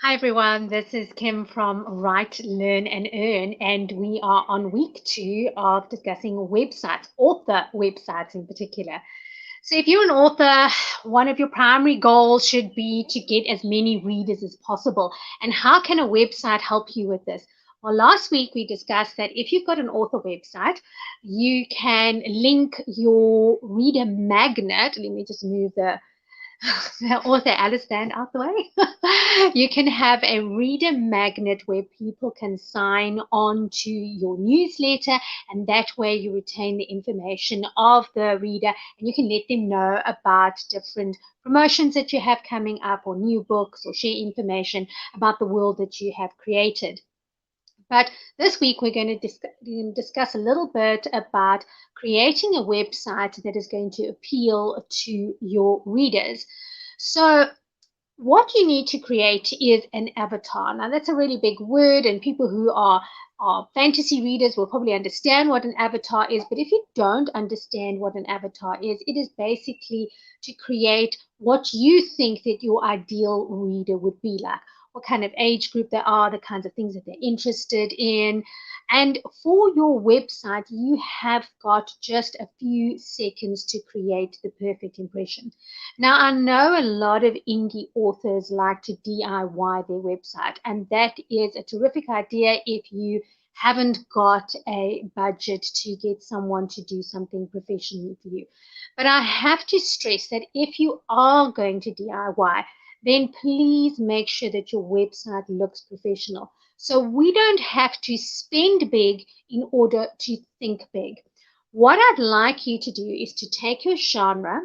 Hi everyone, this is Kim from Write, Learn and Earn, and we are on week 2 of discussing websites, author websites in particular. So, if you're an author, one of your primary goals should be to get as many readers as possible. And how can a website help you with this? Well, last week we discussed that if you've got an author website, you can link your reader magnet. Let me just move the author Alice stand out the way. You can have a reader magnet where people can sign on to your newsletter, and that way you retain the information of the reader and you can let them know about different promotions that you have coming up or new books or share information about the world that you have created. But this week, we're going to discuss a little bit about creating a website that is going to appeal to your readers. So, what you need to create is an avatar. Now, that's a really big word, and people who are fantasy readers will probably understand what an avatar is. But if you don't understand what an avatar is, it is basically to create what you think that your ideal reader would be like, what kind of age group they are, the kinds of things that they're interested in. And for your website, you have got just a few seconds to create the perfect impression. Now, I know a lot of indie authors like to DIY their website, and that is a terrific idea if you haven't got a budget to get someone to do something professionally for you. But I have to stress that if you are going to DIY, then please make sure that your website looks professional. So we don't have to spend big in order to think big. What I'd like you to do is to take your genre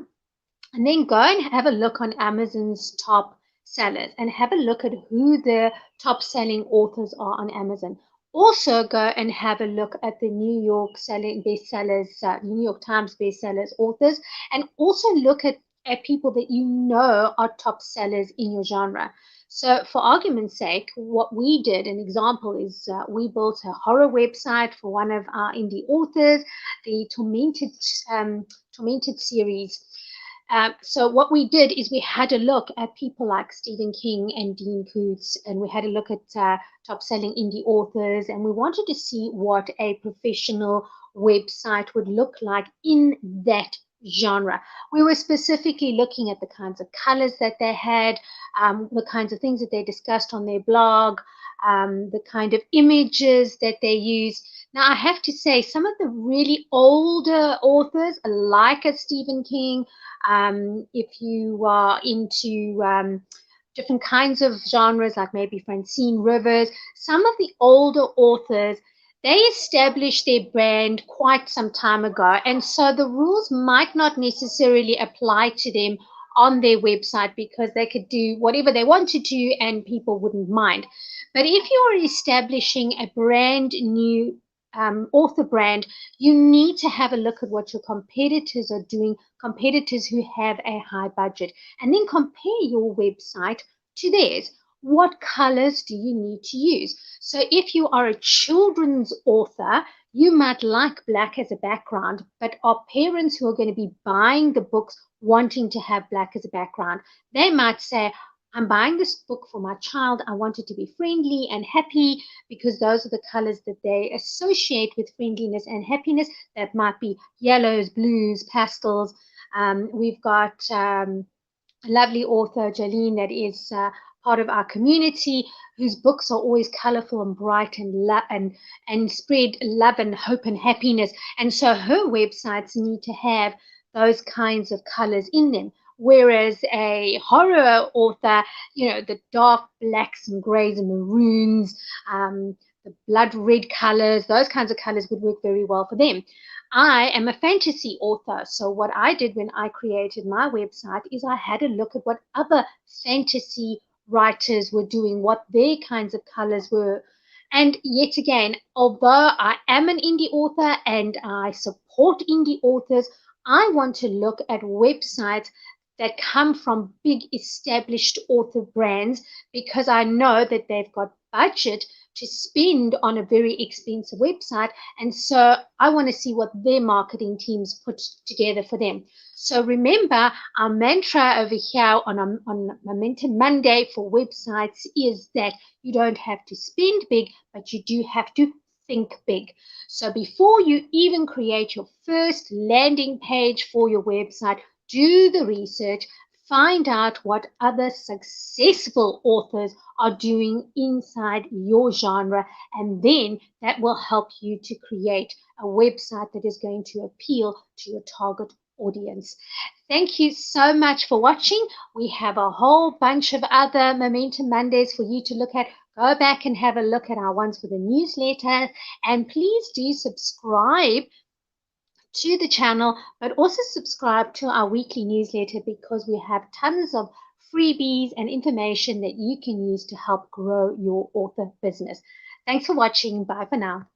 and then go and have a look on Amazon's top sellers and have a look at who the top selling authors are on Amazon. Also, go and have a look at the New York selling bestsellers, New York Times bestsellers authors, and also look at people that you know are top sellers in your genre. So, for argument's sake, what we did, an example is we built a horror website for one of our indie authors, the Tormented series. So what we did is we had a look at people like Stephen King and Dean Koontz, and we had a look at top-selling indie authors, and we wanted to see what a professional website would look like in that genre. We were specifically looking at the kinds of colors that they had, the kinds of things that they discussed on their blog, the kind of images that they used. Now, I have to say, some of the really older authors, like a Stephen King, if you are into different kinds of genres, like maybe Francine Rivers, some of the older authors, they established their brand quite some time ago. And so the rules might not necessarily apply to them on their website because they could do whatever they wanted to and people wouldn't mind. But if you're establishing a brand new author brand, you need to have a look at what your competitors are doing, competitors who have a high budget, and then compare your website to theirs. What colors do you need to use? So, if you are a children's author, you might like black as a background, but are parents who are going to be buying the books wanting to have black as a background? They might say, I'm buying this book for my child. I want it to be friendly and happy because those are the colors that they associate with friendliness and happiness. That might be yellows, blues, pastels. We've got a lovely author, Jolene, that is part of our community, whose books are always colorful and bright and spread love and hope and happiness. And so her websites need to have those kinds of colors in them. Whereas a horror author, the dark blacks and grays and maroons, the blood red colors, those kinds of colors would work very well for them. I am a fantasy author. So, what I did when I created my website is I had a look at what other fantasy writers were doing, what their kinds of colors were. And yet again, although I am an indie author and I support indie authors, I want to look at websites that come from big established author brands because I know that they've got budget to spend on a very expensive website. And so I want to see what their marketing teams put together for them. So remember, our mantra over here on Momentum Monday for websites is that you don't have to spend big, but you do have to think big. So before you even create your first landing page for your website, do the research, find out what other successful authors are doing inside your genre, and then that will help you to create a website that is going to appeal to your target audience. Thank you so much for watching. We have a whole bunch of other Momentum Mondays for you to look at. Go back and have a look at our ones for the newsletter, and please do subscribe to the channel, but also subscribe to our weekly newsletter because we have tons of freebies and information that you can use to help grow your author business. Thanks for watching. Bye for now.